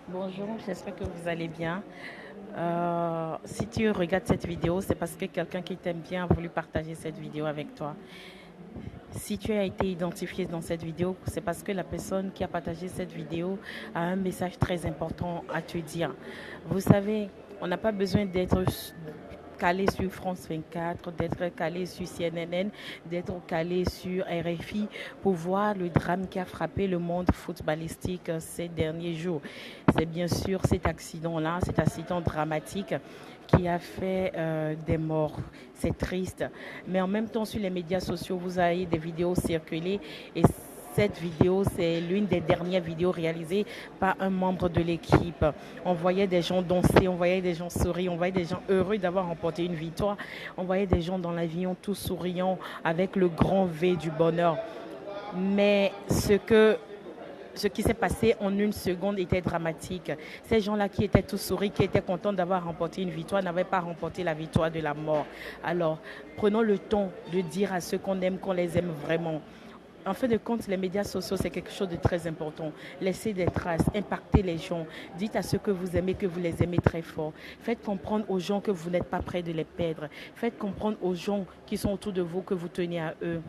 Bonjour, j'espère que vous allez bien. Si tu regardes cette vidéo, c'est parce que quelqu'un qui t'aime bien a voulu partager cette vidéo avec toi. Si tu as été identifié dans cette vidéo, c'est parce que la personne qui a partagé cette vidéo a un message très important à te dire. Vous savez, on n'a pas besoin d'être calé sur France 24, d'être calé sur CNN, d'être calé sur RFI pour voir le drame qui a frappé le monde footballistique ces derniers jours. C'est bien sûr cet accident-là, cet accident dramatique qui a fait des morts. C'est triste. Mais en même temps, sur les médias sociaux, vous avez des vidéos circulées et cette vidéo, c'est l'une des dernières vidéos réalisées par un membre de l'équipe. On voyait des gens danser, on voyait des gens sourire, on voyait des gens heureux d'avoir remporté une victoire. On voyait des gens dans l'avion tous souriants avec le grand V du bonheur. Mais ce qui s'est passé en une seconde était dramatique. Ces gens-là qui étaient tous souris, qui étaient contents d'avoir remporté une victoire, n'avaient pas remporté la victoire de la mort. Alors, prenons le temps de dire à ceux qu'on aime qu'on les aime vraiment. En fin de compte, les médias sociaux, c'est quelque chose de très important. Laissez des traces, impactez les gens. Dites à ceux que vous aimez que vous les aimez très fort. Faites comprendre aux gens que vous n'êtes pas prêts de les perdre. Faites comprendre aux gens qui sont autour de vous que vous tenez à eux,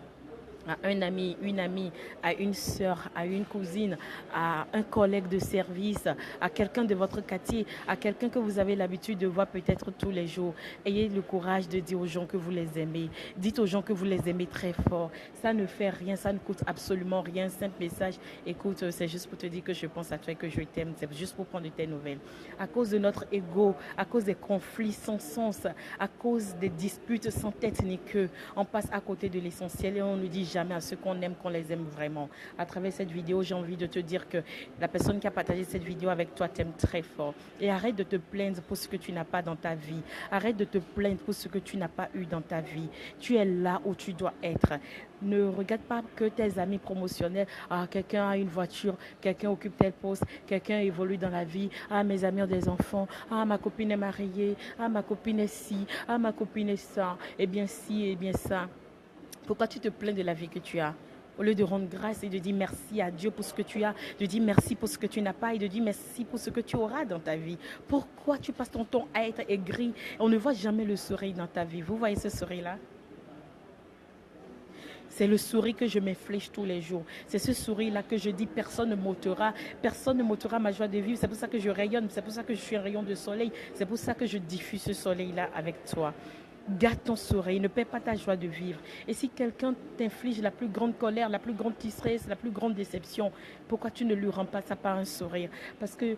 à un ami, une amie, à une sœur, à une cousine, à un collègue de service, à quelqu'un de votre quartier, à quelqu'un que vous avez l'habitude de voir peut-être tous les jours. Ayez le courage de dire aux gens que vous les aimez. Dites aux gens que vous les aimez très fort. Ça ne fait rien, ça ne coûte absolument rien. Simple message, écoute, c'est juste pour te dire que je pense à toi et que je t'aime. C'est juste pour prendre de tes nouvelles. À cause de notre ego, à cause des conflits sans sens, à cause des disputes sans tête ni queue, on passe à côté de l'essentiel et on ne dit jamais à ceux qu'on aime qu'on les aime vraiment. À travers cette vidéo, j'ai envie de te dire que la personne qui a partagé cette vidéo avec toi t'aime très fort. Et arrête de te plaindre pour ce que tu n'as pas dans ta vie. Arrête de te plaindre pour ce que tu n'as pas eu dans ta vie. Tu es là où tu dois être. Ne regarde pas que tes amis promotionnels. Ah, quelqu'un a une voiture, quelqu'un occupe tel poste, quelqu'un évolue dans la vie. Ah, mes amis ont des enfants. Ah, ma copine est mariée. Ah, ma copine est ci. Ah, ma copine est ça. Eh bien, ci, eh bien, ça. Pourquoi tu te plains de la vie que tu as? Au lieu de rendre grâce et de dire merci à Dieu pour ce que tu as, de dire merci pour ce que tu n'as pas et de dire merci pour ce que tu auras dans ta vie. Pourquoi tu passes ton temps à être aigri? On ne voit jamais le sourire dans ta vie. Vous voyez ce sourire-là? C'est le sourire que je m'inflige tous les jours. C'est ce sourire-là que je dis personne ne m'ôtera ma joie de vivre. C'est pour ça que je rayonne, c'est pour ça que je suis un rayon de soleil, c'est pour ça que je diffuse ce soleil-là avec toi. Garde ton sourire, ne perds pas ta joie de vivre. Et si quelqu'un t'inflige la plus grande colère, la plus grande tristesse, la plus grande déception, pourquoi tu ne lui rends pas ça par un sourire? Parce que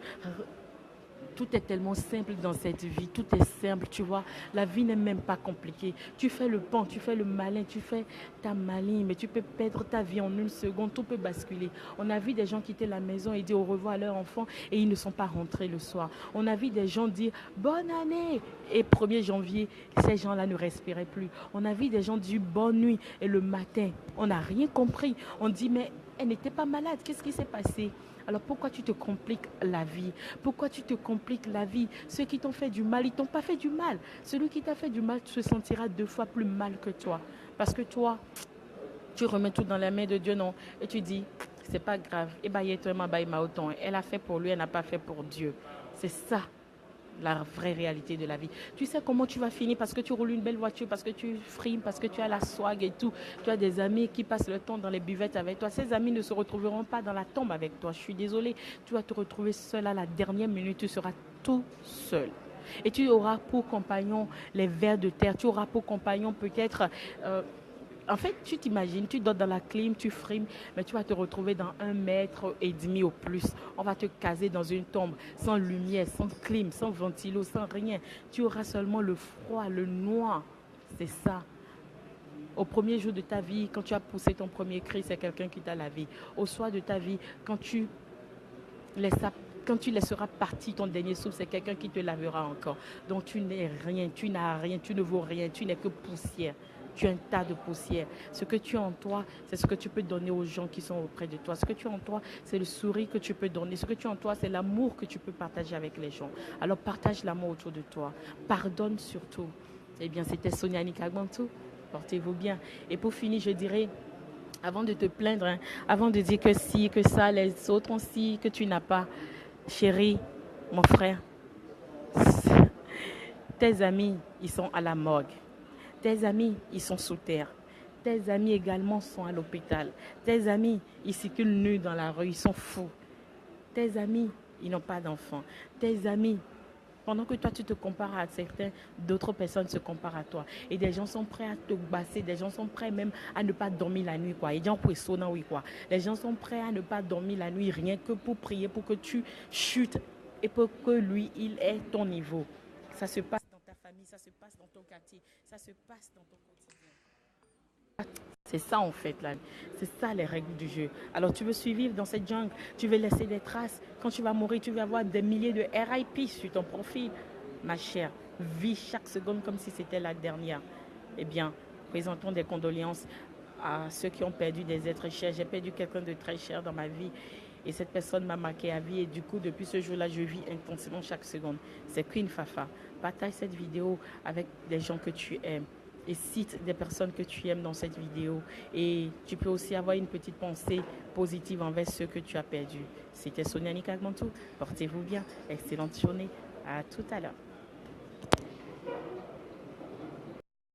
tout est tellement simple dans cette vie, tout est simple, tu vois. La vie n'est même pas compliquée. Tu fais le pan, tu fais le malin, tu fais ta maligne, mais tu peux perdre ta vie en une seconde, tout peut basculer. On a vu des gens quitter la maison et dire au revoir à leur enfant et ils ne sont pas rentrés le soir. On a vu des gens dire bonne année et 1er janvier, ces gens-là ne respiraient plus. On a vu des gens dire bonne nuit et le matin, on n'a rien compris. On dit mais elle n'était pas malade, qu'est-ce qui s'est passé? Alors pourquoi tu te compliques la vie? Pourquoi tu te compliques la vie? Ceux qui t'ont fait du mal, ils t'ont pas fait du mal. Celui qui t'a fait du mal se sentira 2 fois plus mal que toi. Parce que toi, tu remets tout dans les mains de Dieu, non? Et tu dis, c'est pas grave. Et bah, elle a fait pour lui, elle n'a pas fait pour Dieu. C'est ça la vraie réalité de la vie. Tu sais comment tu vas finir parce que tu roules une belle voiture, parce que tu frimes, parce que tu as la swag et tout. Tu as des amis qui passent le temps dans les buvettes avec toi. Ces amis ne se retrouveront pas dans la tombe avec toi. Je suis désolée. Tu vas te retrouver seul à la dernière minute. Tu seras tout seul. Et tu auras pour compagnon les vers de terre. Tu auras pour compagnon peut-être en fait, tu t'imagines, tu dors dans la clim, tu frimes, mais tu vas te retrouver dans 1,5 m au plus. On va te caser dans une tombe, sans lumière, sans clim, sans ventilo, sans rien. Tu auras seulement le froid, le noir. C'est ça. Au premier jour de ta vie, quand tu as poussé ton premier cri, c'est quelqu'un qui t'a lavé. Au soir de ta vie, laisses, quand tu laisseras partir ton dernier souffle, c'est quelqu'un qui te lavera encore. Donc tu n'es rien, tu n'as rien, tu ne vaux rien, tu n'es que poussière. Tu es un tas de poussière. Ce que tu as en toi, c'est ce que tu peux donner aux gens qui sont auprès de toi. Ce que tu as en toi, c'est le sourire que tu peux donner. Ce que tu as en toi, c'est l'amour que tu peux partager avec les gens. Alors partage l'amour autour de toi. Pardonne surtout. Eh bien, c'était Sonia Nikagbantou. Portez-vous bien. Et pour finir, je dirais, avant de te plaindre, hein, avant de dire que si, que ça, les autres ont si, que tu n'as pas, Chérie, mon frère, tes amis, ils sont à la morgue. Tes amis, ils sont sous terre. Tes amis également sont à l'hôpital. Tes amis, ils circulent nus dans la rue, ils sont fous. Tes amis, ils n'ont pas d'enfants. Tes amis, pendant que toi tu te compares à certains, d'autres personnes se comparent à toi. Et des gens sont prêts à te basser, des gens sont prêts même à ne pas dormir la nuit, quoi. Et gens pour sonner, oui, quoi. Les gens sont prêts à ne pas dormir la nuit, rien que pour prier, pour que tu chutes et pour que lui, il ait ton niveau. Ça se passe dans ta famille, ça se passe dans ton quartier, ça se passe dans ton quotidien. C'est ça en fait là, c'est ça les règles du jeu. Alors tu veux survivre dans cette jungle, tu veux laisser des traces. Quand tu vas mourir, tu vas avoir des milliers de RIP sur ton profil. Ma chère, vis chaque seconde comme si c'était la dernière. Eh bien, présentons des condoléances à ceux qui ont perdu des êtres chers. J'ai perdu quelqu'un de très cher dans ma vie. Et cette personne m'a marqué à vie. Et du coup, depuis ce jour-là, je vis intensément chaque seconde. C'est Queen Fafa. Partage cette vidéo avec des gens que tu aimes et cite des personnes que tu aimes dans cette vidéo. Et tu peux aussi avoir une petite pensée positive envers ceux que tu as perdus. C'était Sonia Nikagmantou. Portez-vous bien. Excellente journée. À tout à l'heure.